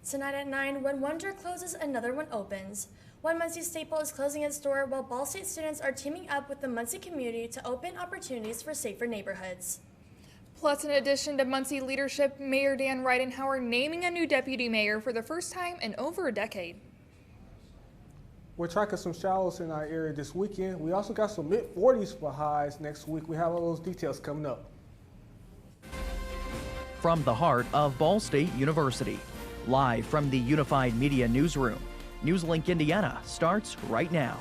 Tonight at 9, when one door closes, another one opens. One Muncie staple is closing its door while Ball State students are teaming up with the Muncie community to open opportunities for safer neighborhoods. Plus, in addition to Muncie leadership, Mayor Dan Ridenhour naming a new deputy mayor for the first time in over a decade. We're tracking some showers in our area this weekend. We also got some mid-40s for highs next week. We have all those details coming up. From the heart of Ball State University, live from the Unified Media Newsroom, NewsLink Indiana starts right now.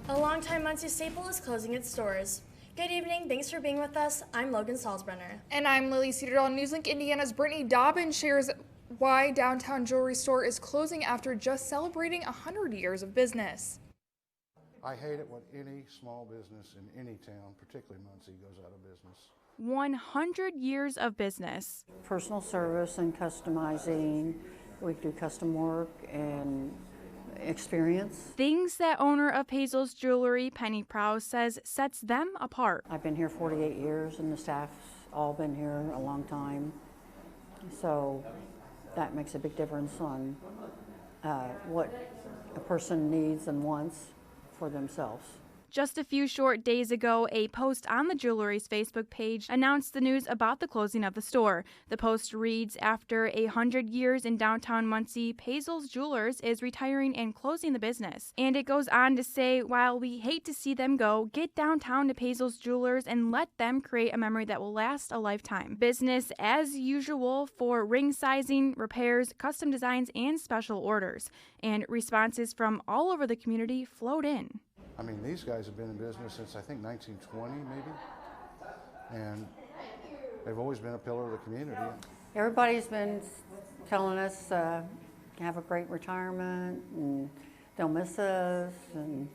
A longtime Muncie staple is closing its doors. Good evening, thanks for being with us. I'm Logan Salzbrenner. And I'm Lily Cedardall. NewsLink Indiana's Brittany Dobbins shares why Downtown Jewelry Store is closing after just celebrating 100 years of business. I hate it when any small business in any town, particularly Muncie, goes out of business. 100 years of business. Personal service and customizing. We do custom work and experience. Things that owner of Hazel's Jewelry, Penny Prowse, says sets them apart. I've been here 48 years and the staff's all been here a long time. So that makes a big difference on what a person needs and wants for themselves. Just a few short days ago, a post on the jewelry's Facebook page announced the news about the closing of the store. The post reads, after 100 years in downtown Muncie, Hazel's Jewelers is retiring and closing the business. And it goes on to say, while we hate to see them go, get downtown to Hazel's Jewelers and let them create a memory that will last a lifetime. Business as usual for ring sizing, repairs, custom designs, and special orders. And responses from all over the community flowed in. I mean, these guys have been in business since I think 1920 maybe, and they've always been a pillar of the community. Everybody's been telling us have a great retirement and they'll miss us, and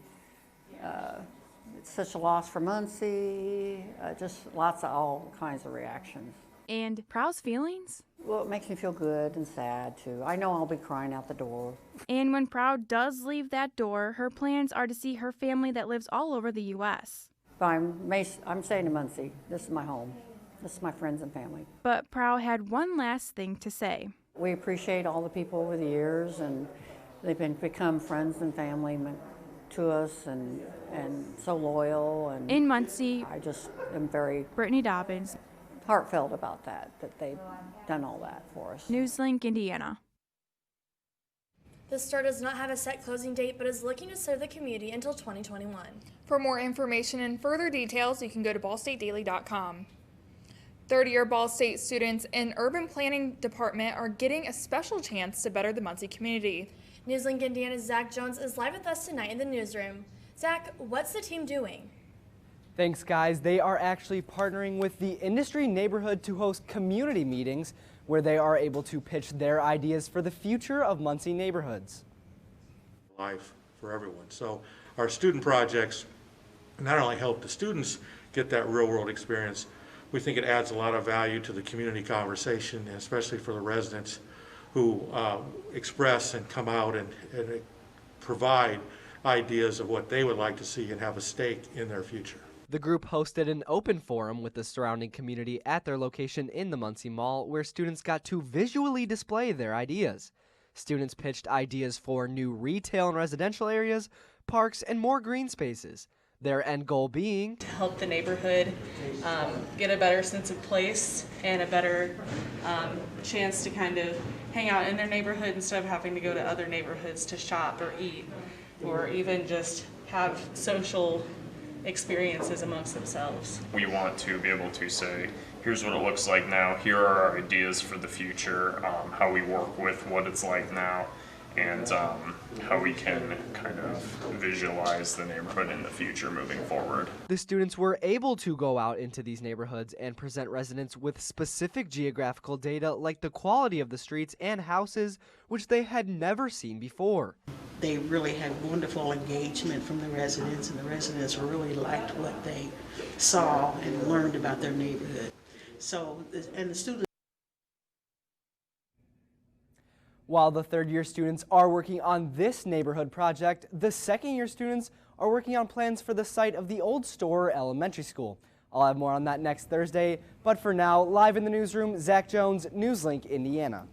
it's such a loss for Muncie, just lots of all kinds of reactions. And Prowse feelings? Well, it makes me feel good and sad too. I know I'll be crying out the door. And when Proud does leave that door, her plans are to see her family that lives all over the U.S. But I'm staying in Muncie. This is my home. This is my friends and family. But Proud had one last thing to say. We appreciate all the people over the years, and they've become friends and family to us, and so loyal. And in Muncie, I just am very Brittany Dobbins, heartfelt about that they've done all that for us. NewsLink Indiana. The store does not have a set closing date, but is looking to serve the community until 2021. For more information and further details, you can go to ballstatedaily.com. Third-year Ball State students in Urban Planning Department are getting a special chance to better the Muncie community. NewsLink Indiana's Zach Jones is live with us tonight in the newsroom. Zach, what's the team doing? Thanks, guys. They are actually partnering with the industry neighborhood to host community meetings where they are able to pitch their ideas for the future of Muncie neighborhoods. Life for everyone. So our student projects not only help the students get that real-world experience, we think it adds a lot of value to the community conversation, especially for the residents who express and come out and provide ideas of what they would like to see and have a stake in their future. The group hosted an open forum with the surrounding community at their location in the Muncie Mall, where students got to visually display their ideas. Students pitched ideas for new retail and residential areas, parks, and more green spaces. Their end goal being to help the neighborhood get a better sense of place and a better chance to kind of hang out in their neighborhood instead of having to go to other neighborhoods to shop or eat, or even just have social experiences amongst themselves. We want to be able to say, here's what it looks like now, here are our ideas for the future, how we work with what it's like now, and how we can kind of visualize the neighborhood in the future moving forward. The students were able to go out into these neighborhoods and present residents with specific geographical data like the quality of the streets and houses, which they had never seen before. They really had wonderful engagement from the residents, and the residents really liked what they saw and learned about their neighborhood. So, and the students. While the third-year students are working on this neighborhood project, the second-year students are working on plans for the site of the old Storer Elementary School. I'll have more on that next Thursday, but for now, live in the newsroom, Zach Jones, NewsLink, Indiana.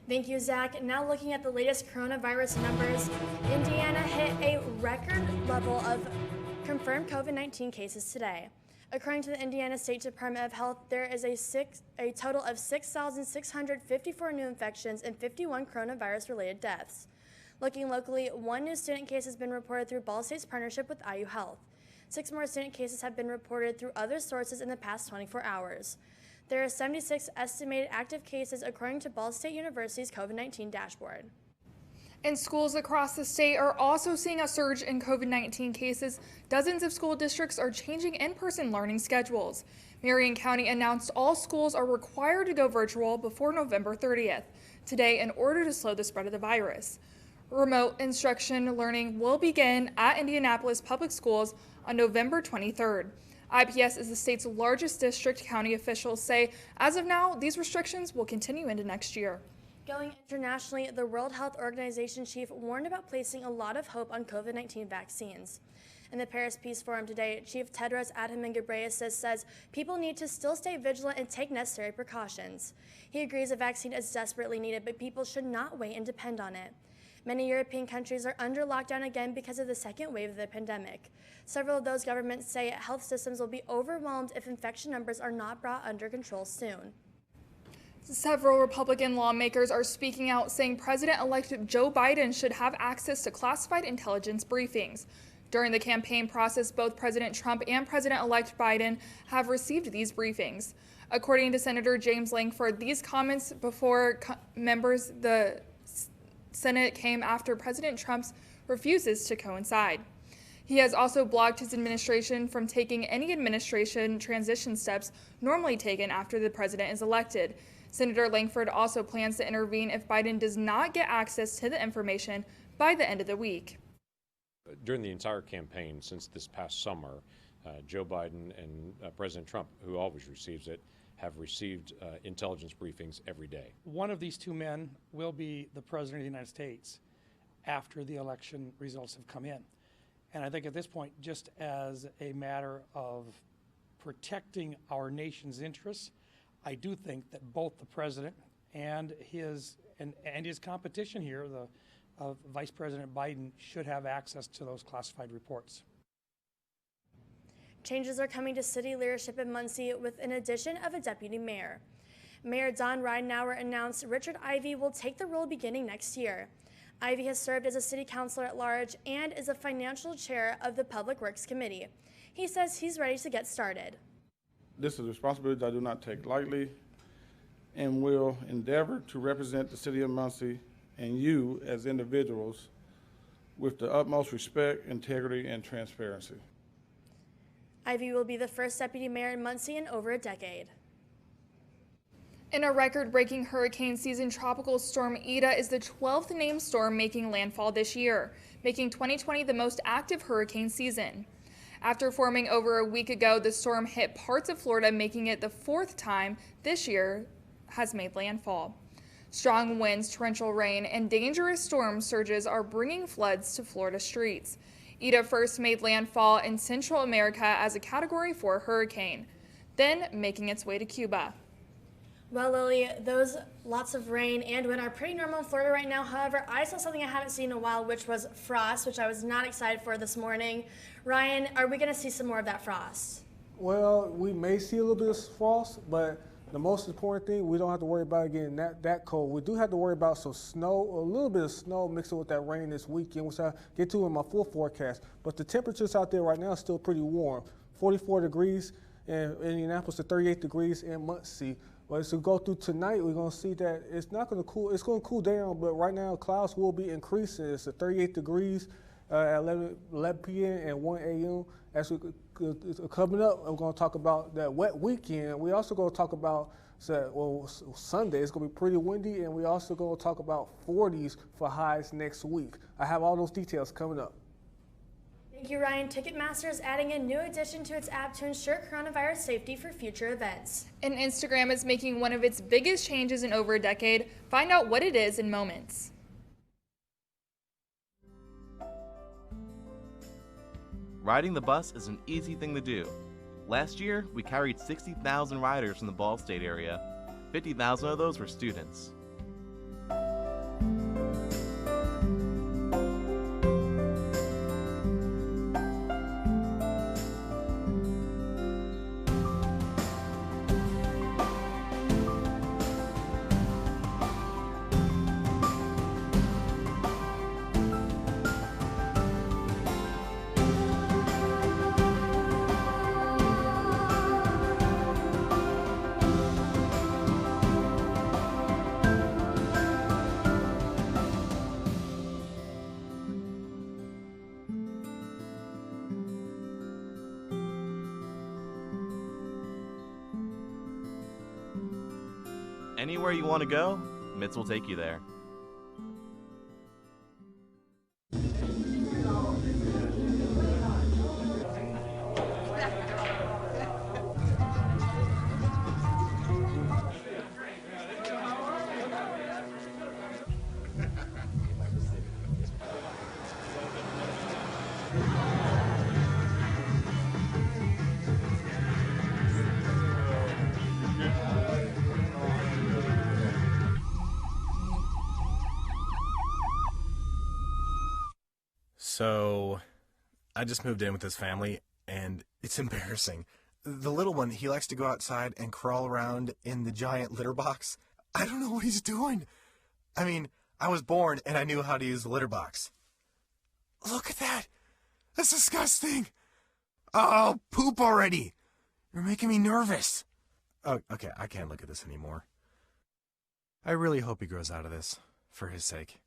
Thank you, Zach. Now looking at the latest coronavirus numbers, Indiana hit a record level of confirmed COVID-19 cases today. According to the Indiana State Department of Health, there is a total of 6,654 new infections and 51 coronavirus-related deaths. Looking locally, 1 new student case has been reported through Ball State's partnership with IU Health. 6 more student cases have been reported through other sources in the past 24 hours. There are 76 estimated active cases according to Ball State University's COVID-19 dashboard. And schools across the state are also seeing a surge in COVID-19 cases. Dozens of school districts are changing in-person learning schedules. Marion County announced all schools are required to go virtual before November 30th, today, in order to slow the spread of the virus. Remote instruction learning will begin at Indianapolis Public Schools on November 23rd. IPS is the state's largest district. County officials say, as of now, these restrictions will continue into next year. Going internationally, the World Health Organization chief warned about placing a lot of hope on COVID-19 vaccines. In the Paris Peace Forum today, Chief Tedros Adhanom Ghebreyesus says people need to still stay vigilant and take necessary precautions. He agrees a vaccine is desperately needed, but people should not wait and depend on it. Many European countries are under lockdown again because of the second wave of the pandemic. Several of those governments say health systems will be overwhelmed if infection numbers are not brought under control soon. Several Republican lawmakers are speaking out, saying President-elect Joe Biden should have access to classified intelligence briefings. During the campaign process, both President Trump and President-elect Biden have received these briefings. According to Senator James Lankford, these comments before members the Senate came after President Trump's refuses to coincide. He has also blocked his administration from taking any administration transition steps normally taken after the president is elected. Senator Lankford also plans to intervene if Biden does not get access to the information by the end of the week. During the entire campaign since this past summer, Joe Biden and President Trump, who always receives it, have received intelligence briefings every day. One of these two men will be the President of the United States after the election results have come in. And I think at this point, just as a matter of protecting our nation's interests, I do think that both the President and his competition here, Vice President Biden, should have access to those classified reports. Changes are coming to city leadership in Muncie with an addition of a deputy mayor. Mayor Don Ridenour announced Richard Ivey will take the role beginning next year. Ivey has served as a city councilor at large and is a financial chair of the Public Works Committee. He says he's ready to get started. This is a responsibility I do not take lightly and will endeavor to represent the city of Muncie and you as individuals with the utmost respect, integrity, and transparency. Ivey will be the first deputy mayor in Muncie in over a decade. In a record-breaking hurricane season, Tropical Storm Ida is the 12th named storm making landfall this year, making 2020 the most active hurricane season. After forming over a week ago, the storm hit parts of Florida, making it the 4th time this year has made landfall. Strong winds, torrential rain, and dangerous storm surges are bringing floods to Florida streets. Ida first made landfall in Central America as a Category 4 hurricane, then making its way to Cuba. Well, Lily, those lots of rain and wind are pretty normal in Florida right now. However, I saw something I haven't seen in a while, which was frost, which I was not excited for this morning. Ryan, are we going to see some more of that frost? Well, we may see a little bit of frost, but the most important thing, we don't have to worry about it getting that cold. We do have to worry about some snow, a little bit of snow mixing with that rain this weekend, which I'll get to in my full forecast. But the temperatures out there right now are still pretty warm. 44 degrees in Indianapolis to 38 degrees in Muncie. But as we go through tonight, we're going to see that it's not going to cool. It's going to cool down, but right now clouds will be increasing. It's at 38 degrees at 11 p.m. and 1 a.m. As we coming up, we're going to talk about that wet weekend. We also going to talk about Sunday. It's going to be pretty windy, and we also going to talk about 40s for highs next week. I have all those details coming up. Thank you, Ryan. Ticketmaster is adding a new addition to its app to ensure coronavirus safety for future events. And Instagram is making one of its biggest changes in over a decade. Find out what it is in moments. Riding the bus is an easy thing to do. Last year, we carried 60,000 riders from the Ball State area. 50,000 of those were students. Anywhere you want to go, MITS will take you there. So, I just moved in with this family, and it's embarrassing. The little one, he likes to go outside and crawl around in the giant litter box. I don't know what he's doing. I mean, I was born and I knew how to use the litter box. Look at that! That's disgusting! Oh, poop already! You're making me nervous. Oh, okay, I can't look at this anymore. I really hope he grows out of this, for his sake.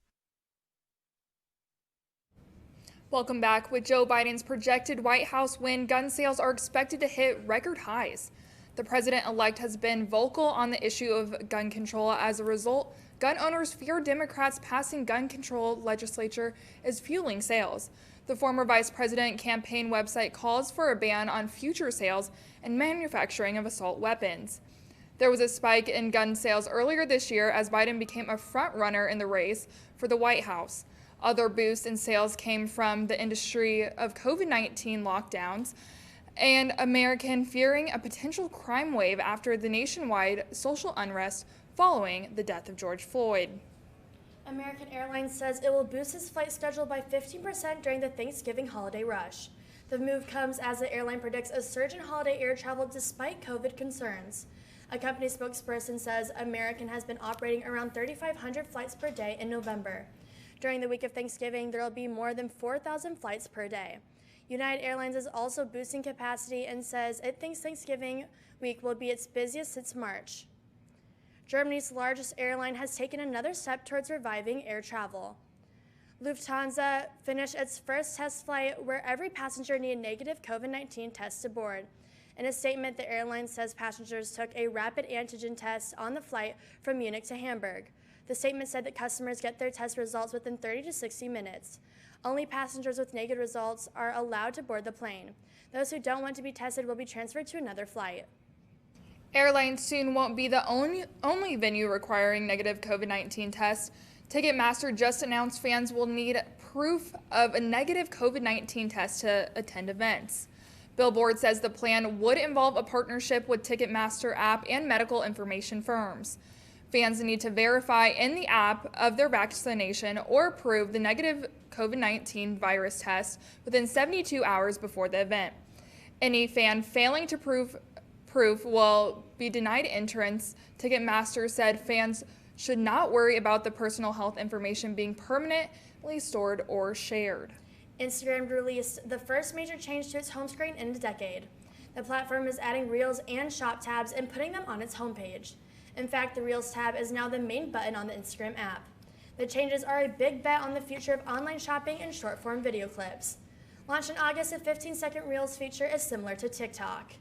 Welcome back. With Joe Biden's projected White House win, gun sales are expected to hit record highs. The president-elect has been vocal on the issue of gun control. As a result, gun owners fear Democrats passing gun control legislature is fueling sales. The former vice president campaign website calls for a ban on future sales and manufacturing of assault weapons. There was a spike in gun sales earlier this year as Biden became a front runner in the race for the White House. Other boosts in sales came from the industry of COVID-19 lockdowns and American fearing a potential crime wave after the nationwide social unrest following the death of George Floyd. American Airlines says it will boost its flight schedule by 15% during the Thanksgiving holiday rush. The move comes as the airline predicts a surge in holiday air travel despite COVID concerns. A company spokesperson says American has been operating around 3,500 flights per day in November. During the week of Thanksgiving, there will be more than 4,000 flights per day. United Airlines is also boosting capacity and says it thinks Thanksgiving week will be its busiest since March. Germany's largest airline has taken another step towards reviving air travel. Lufthansa finished its first test flight where every passenger needed negative COVID-19 tests aboard. In a statement, the airline says passengers took a rapid antigen test on the flight from Munich to Hamburg. The statement said that customers get their test results within 30 to 60 minutes. Only passengers with negative results are allowed to board the plane. Those who don't want to be tested will be transferred to another flight. Airlines soon won't be the only venue requiring negative COVID-19 tests. Ticketmaster just announced fans will need proof of a negative COVID-19 test to attend events. Billboard says the plan would involve a partnership with Ticketmaster app and medical information firms. Fans need to verify in the app of their vaccination or prove the negative COVID-19 virus test within 72 hours before the event. Any fan failing to prove will be denied entrance. Ticketmaster said fans should not worry about the personal health information being permanently stored or shared. Instagram released the first major change to its home screen in a decade. The platform is adding Reels and Shop tabs and putting them on its homepage. In fact, the Reels tab is now the main button on the Instagram app. The changes are a big bet on the future of online shopping and short-form video clips. Launched in August, the 15-second Reels feature is similar to TikTok.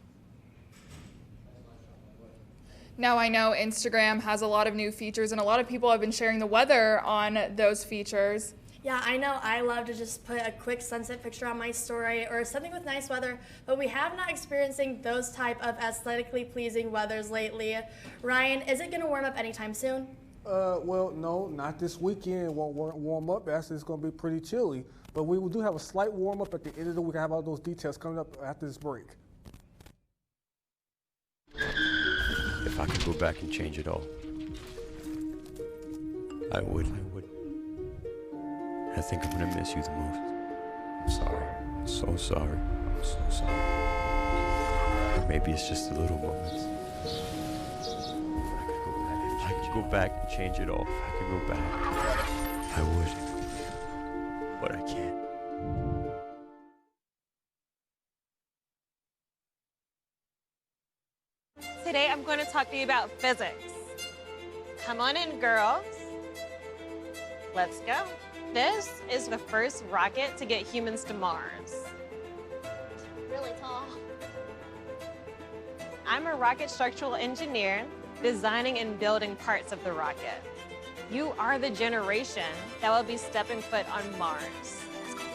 Now I know Instagram has a lot of new features and a lot of people have been sharing the weather on those features. Yeah, I know I love to just put a quick sunset picture on my story or something with nice weather, but we have not experiencing those type of aesthetically pleasing weathers lately. Ryan, is it going to warm up anytime soon? Well, no, not this weekend. It won't warm up. Actually, it's going to be pretty chilly. But we do have a slight warm up at the end of the week. I have all those details coming up after this break. If I could go back and change it all, I would. I think I'm gonna miss you the most. I'm sorry. I'm so sorry. I'm so sorry. Or maybe it's just the little moments. If I could go back and change it all, if I could go back, I would. But I can't. Today I'm going to talk to you about physics. Come on in, girls. Let's go. This is the first rocket to get humans to Mars. Really tall. I'm a rocket structural engineer, designing and building parts of the rocket. You are the generation that will be stepping foot on Mars.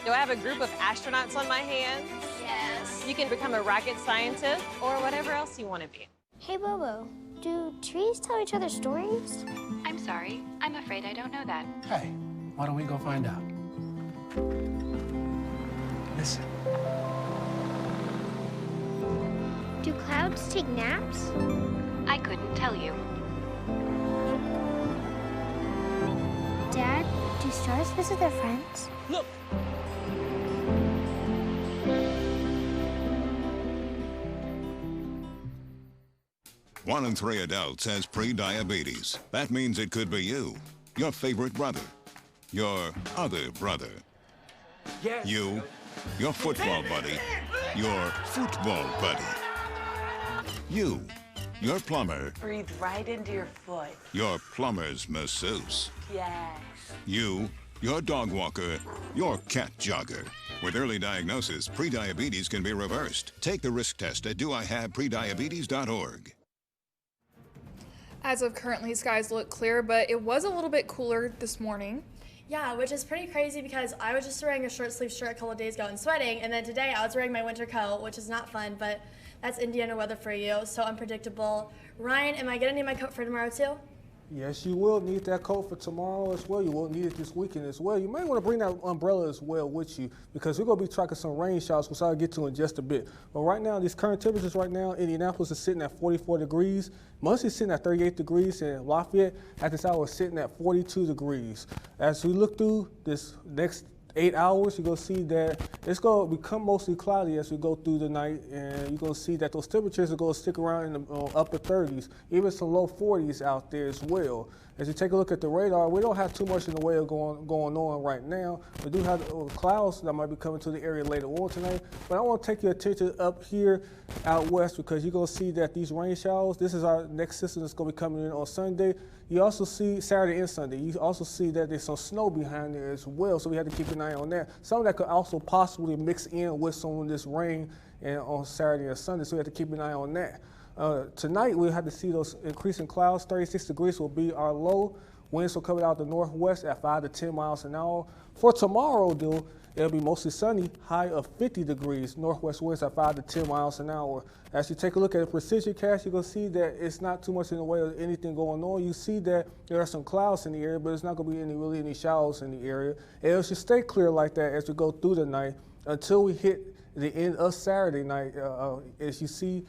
Do I have a group of astronauts on my hands? Yes. You can become a rocket scientist or whatever else you want to be. Hey, Bobo, do trees tell each other stories? I'm sorry. I'm afraid I don't know that. Hey, why don't we go find out? Listen. Do clouds take naps? I couldn't tell you. Dad, do stars visit their friends? Look! One in 3 adults has pre-diabetes. That means it could be you, your favorite brother, your other brother, you, your football buddy, your football buddy, you, your plumber, Breathe right into your foot. your plumber's masseuse, Yes. you, your dog walker, your cat jogger. With early diagnosis, pre-diabetes can be reversed. Take the risk test at doihaveprediabetes.org. As of currently, skies look clear, but it was a little bit cooler this morning. Yeah, which is pretty crazy because I was just wearing a short sleeve shirt a couple of days ago and sweating, and then today I was wearing my winter coat, which is not fun, but that's Indiana weather for you, so unpredictable. Ryan, am I gonna need my coat for tomorrow too? Yes, you will need that coat for tomorrow as well. You will need it this weekend as well. You may want to bring that umbrella as well with you because we're going to be tracking some rain showers, which I'll get to in just a bit. But right now, these current temperatures right now, Indianapolis is sitting at 44 degrees. Muncie is sitting at 38 degrees, and Lafayette at this hour is sitting at 42 degrees. As we look through this next 8 hours, you're going to see that it's going to become mostly cloudy as we go through the night, and you're going to see that those temperatures are going to stick around in the upper 30s, even some low 40s out there as well. As you take a look at the radar, we don't have too much in the way of going on right now. We do have clouds that might be coming to the area later on tonight, but I want to take your attention up here out west because you're going to see that these rain showers, this is our next system that's going to be coming in on Sunday. You also see Saturday and Sunday. You also see that there's some snow behind there as well, so we have to keep an eye on that. Some of that could also possibly mix in with some of this rain on Saturday and Sunday, so we have to keep an eye on that. Tonight, we'll have to see those increasing clouds. 36 degrees will be our low. Winds will come out the northwest at 5 to 10 miles an hour. For tomorrow, though, it'll be mostly sunny, high of 50 degrees, northwest winds at 5 to 10 miles an hour. As you take a look at the precision cast, you're going to see that it's not too much in the way of anything going on. You see that there are some clouds in the area, but it's not going to be really any showers in the area. And it should stay clear like that as we go through the night until we hit the end of Saturday night. As you see,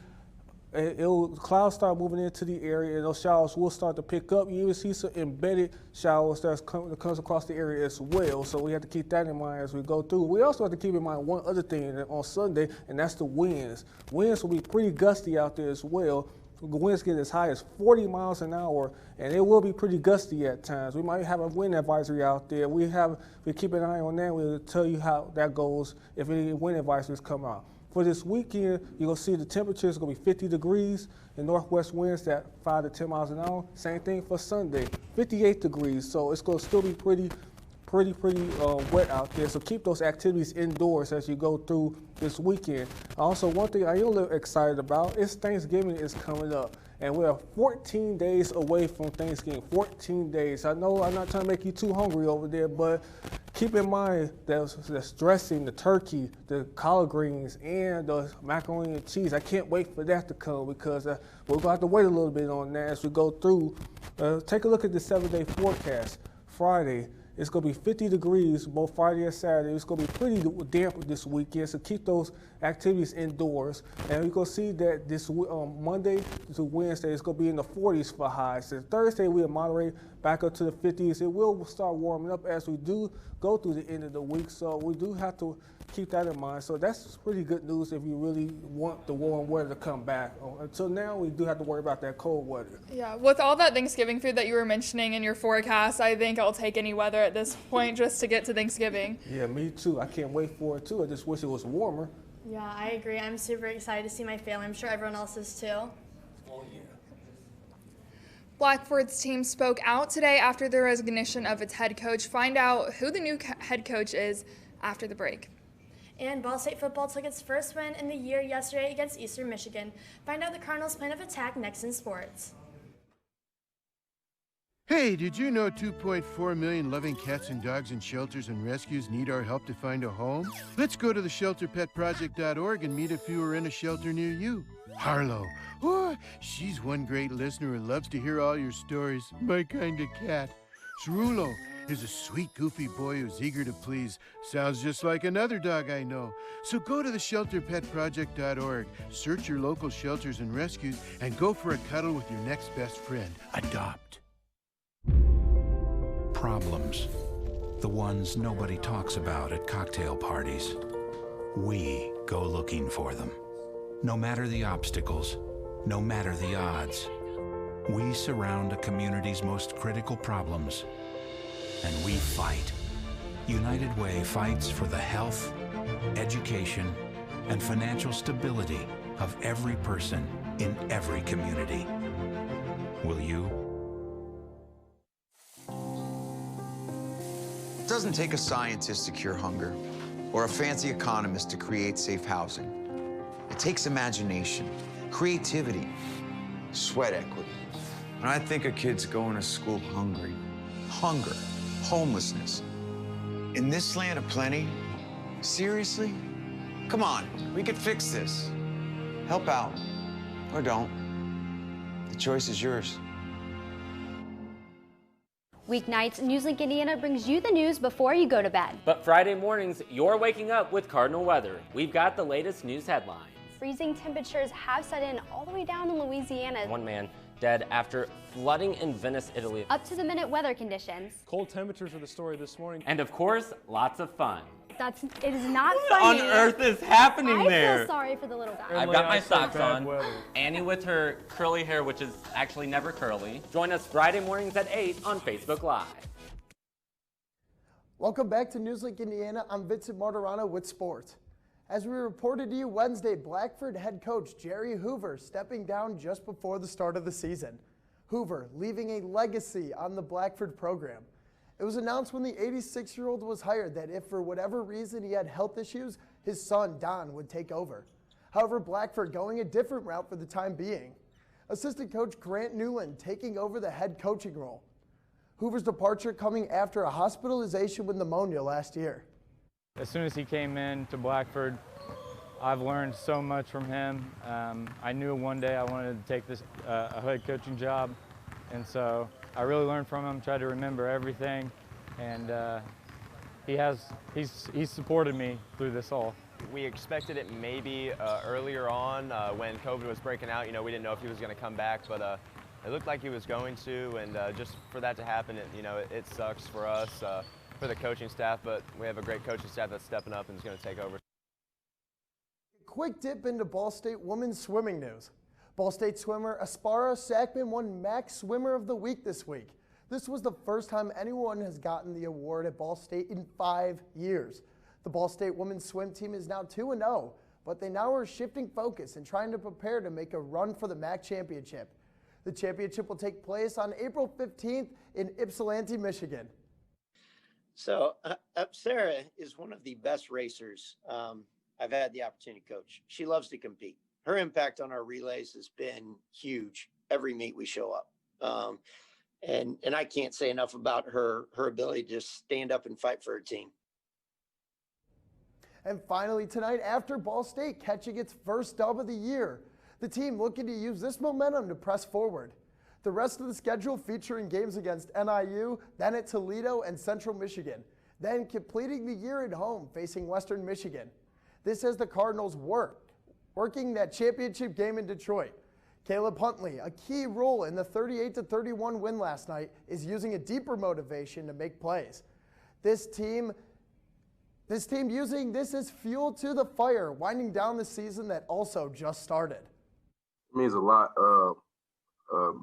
clouds start moving into the area, and those showers will start to pick up. You even see some embedded showers that comes across the area as well. So we have to keep that in mind as we go through. We also have to keep in mind one other thing on Sunday, and that's the winds. Winds will be pretty gusty out there as well. The winds get as high as 40 miles an hour, and it will be pretty gusty at times. We might have a wind advisory out there. We keep an eye on that. We'll tell you how that goes if any wind advisories come out. For this weekend, you're going to see the temperature is going to be 50 degrees and northwest winds at 5 to 10 miles an hour. Same thing for Sunday, 58 degrees. So it's going to still be pretty wet out there. So keep those activities indoors as you go through this weekend. Also, one thing I am a little excited about is Thanksgiving is coming up. And we're 14 days away from Thanksgiving, 14 days. I know I'm not trying to make you too hungry over there, but keep in mind that the dressing, the turkey, the collard greens, and the macaroni and cheese. I can't wait for that to come because we're going to have to wait a little bit on that as we go through. Take a look at the 7-day forecast. Friday, It's going to be 50 degrees both Friday and Saturday. It's going to be pretty damp this weekend, so keep those activities indoors. And you're going to see that this Monday to Wednesday, it's going to be in the 40s for highs. And Thursday, we'll moderate back up to the 50s. It will start warming up as we do go through the end of the week, so we do have to keep that in mind. So that's pretty good news if you really want the warm weather to come back. Until now, we do have to worry about that cold weather. Yeah, with all that Thanksgiving food that you were mentioning in your forecast, I think I'll take any weather at this point just to get to Thanksgiving. Yeah, me too. I can't wait for it too. I just wish it was warmer. Yeah, I agree. I'm super excited to see my family. I'm sure everyone else is too. Oh, yeah. Blackford's team spoke out today after the resignation of its head coach. Find out who the new head coach is after the break. And Ball State football took its first win in the year yesterday against Eastern Michigan. Find out the Cardinals' plan of attack next in sports. Hey, did you know 2.4 million loving cats and dogs in shelters and rescues need our help to find a home? Let's go to the shelterpetproject.org and meet a few who are in a shelter near you. Harlow, oh, she's one great listener who loves to hear all your stories. My kind of cat. Cerulo is a sweet, goofy boy who's eager to please. Sounds just like another dog I know. So go to the shelterpetproject.org, search your local shelters and rescues, and go for a cuddle with your next best friend. Adopt. Problems. The ones nobody talks about at cocktail parties. We go looking for them. No matter the obstacles, no matter the odds, we surround a community's most critical problems, and we fight. United Way fights for the health, education, and financial stability of every person in every community. Will you? It doesn't take a scientist to cure hunger or a fancy economist to create safe housing. It takes imagination, creativity, sweat equity. When I think of kids going to school hungry, hunger, homelessness, in this land of plenty, seriously? Come on, we could fix this. Help out, or don't. The choice is yours. Weeknights, NewsLink Indiana brings you the news before you go to bed. But Friday mornings, you're waking up with Cardinal weather. We've got the latest news headlines. Freezing temperatures have set in all the way down in Louisiana. One man dead after flooding in Venice, Italy. Up-to-the-minute weather conditions. Cold temperatures are the story this morning. And of course, lots of fun. It is not What funny. on earth is happening there? I feel sorry for the little guy. I've got my socks on. Annie with her curly hair, which is actually never curly. Join us Friday mornings at 8 on Facebook Live. Welcome back to NewsLink Indiana. I'm Vincent Martirano with sports. As we reported to you Wednesday, Blackford head coach Jerry Hoover stepping down just before the start of the season. Hoover leaving a legacy on the Blackford program. It was announced when the 86-year-old was hired that if for whatever reason he had health issues, his son Don would take over. However, Blackford going a different route for the time being. Assistant coach Grant Newland taking over the head coaching role. Hoover's departure coming after a hospitalization with pneumonia last year. As soon as he came in to Blackford, I've learned so much from him. I knew one day I wanted to take this a head coaching job, and so I really learned from him, tried to remember everything, and he's supported me through this all. We expected it maybe earlier on when COVID was breaking out. You know, we didn't know if he was going to come back, but it looked like he was going to, and just for that to happen, it sucks for us, for the coaching staff, but we have a great coaching staff that's stepping up and is going to take over. Quick dip into Ball State women's swimming news. Ball State swimmer Aspara Sackman won MAC Swimmer of the Week this week. This was the first time anyone has gotten the award at Ball State in 5 years. The Ball State women's swim team is now 2-0, but they now are shifting focus and trying to prepare to make a run for the MAC championship. The championship will take place on April 15th in Ypsilanti, Michigan. So Sarah is one of the best racers I've had the opportunity to coach. She loves to compete. Her impact on our relays has been huge every meet we show up. And I can't say enough about her ability to just stand up and fight for her team. And finally tonight, after Ball State catching its first dub of the year, the team looking to use this momentum to press forward. The rest of the schedule featuring games against NIU, then at Toledo and Central Michigan, then completing the year at home facing Western Michigan. This has the Cardinals working that championship game in Detroit. Caleb Huntley, a key role in the 38-31 win last night, is using a deeper motivation to make plays. This team using this as fuel to the fire, winding down the season that also just started. It means a lot.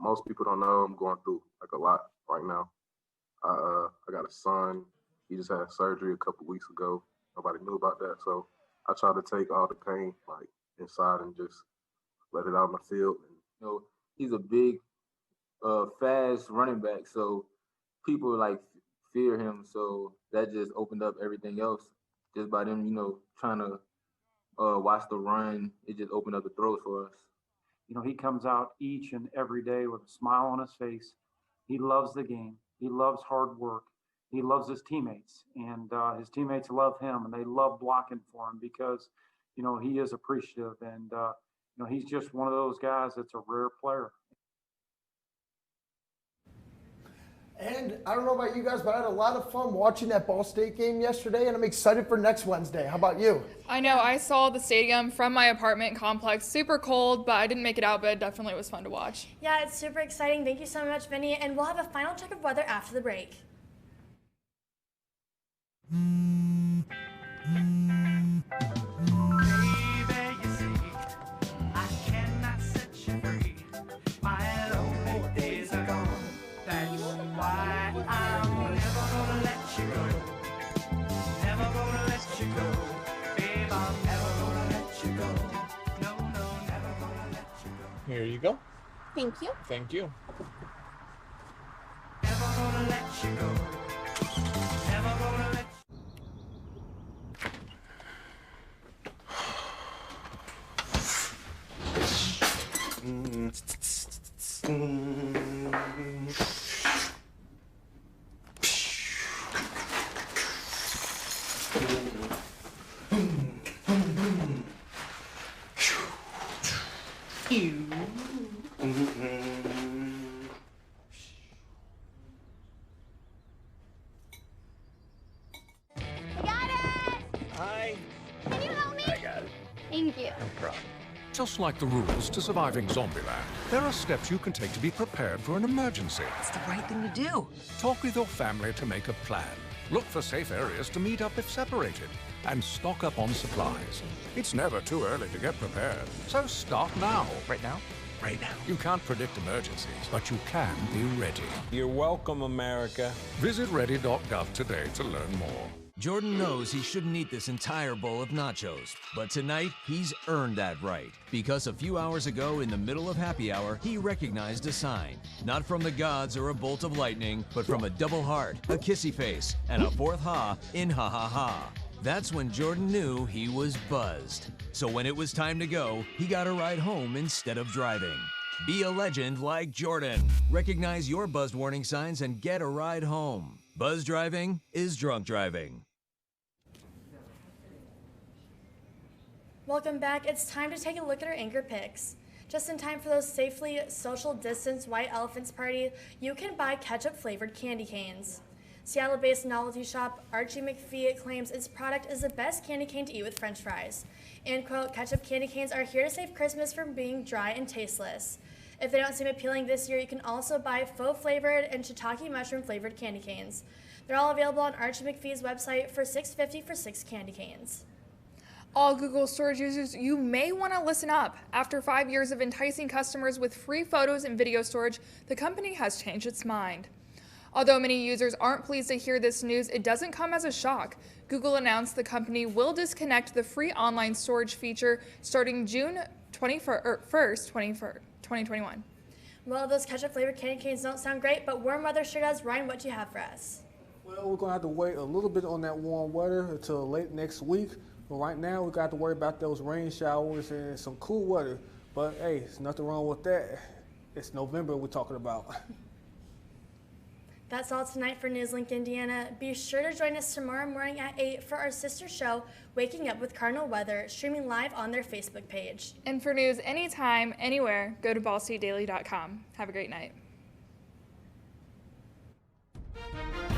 Most people don't know I'm going through like a lot right now. I got a son. He just had surgery a couple weeks ago. Nobody knew about that, so I try to take all the pain like inside and just let it out on the field. You know, he's a big, fast running back, so people like fear him. So that just opened up everything else. Just by them, you know, trying to watch the run, it just opened up the throws for us. You know, he comes out each and every day with a smile on his face. He loves the game. He loves hard work. He loves his teammates, and his teammates love him, and they love blocking for him because, you know, he is appreciative, and you know, he's just one of those guys that's a rare player. And I don't know about you guys, but I had a lot of fun watching that Ball State game yesterday, and I'm excited for next Wednesday. How about you? I know, I saw the stadium from my apartment complex. Super cold, but I didn't make it out, but it definitely was fun to watch. Yeah, it's super exciting. Thank you so much, Vinny, and we'll have a final check of weather after the break. Here you go. Thank you. Thank you. Thank you. No problem. Just like the rules to surviving Zombieland, there are steps you can take to be prepared for an emergency. It's the right thing to do. Talk with your family to make a plan. Look for safe areas to meet up if separated. And stock up on supplies. It's never too early to get prepared. So start now. Right now? Right now. You can't predict emergencies, but you can be ready. You're welcome, America. Visit ready.gov today to learn more. Jordan knows he shouldn't eat this entire bowl of nachos, but tonight he's earned that right. Because a few hours ago, in the middle of happy hour, he recognized a sign. Not from the gods or a bolt of lightning, but from a double heart, a kissy face, and a fourth ha in ha ha ha. That's when Jordan knew he was buzzed. So when it was time to go, he got a ride home instead of driving. Be a legend like Jordan. Recognize your buzzed warning signs and get a ride home. Buzz driving is drunk driving. Welcome back. It's time to take a look at our anchor picks. Just in time for those safely social distance white elephants party, you can buy ketchup flavored candy canes. Seattle-based novelty shop Archie McPhee claims its product is the best candy cane to eat with French fries. And quote, ketchup candy canes are here to save Christmas from being dry and tasteless. If they don't seem appealing this year, you can also buy faux flavored and shiitake mushroom flavored candy canes. They're all available on Archie McPhee's website for $6.50 for 6 candy canes. All Google storage users, you may want to listen up. After 5 years of enticing customers with free photos and video storage, the company has changed its mind. Although many users aren't pleased to hear this news, it doesn't come as a shock. Google announced the company will disconnect the free online storage feature starting June 1st, 2021. Well, those ketchup-flavored candy canes don't sound great, but warm weather sure does. Ryan, what do you have for us? Well, we're going to have to wait a little bit on that warm weather until late next week. But right now, we got to worry about those rain showers and some cool weather. But hey, there's nothing wrong with that. It's November we're talking about. That's all tonight for NewsLink Indiana. Be sure to join us tomorrow morning at 8 for our sister show, Waking Up with Cardinal Weather, streaming live on their Facebook page. And for news anytime, anywhere, go to ballstatedaily.com. Have a great night. Bye.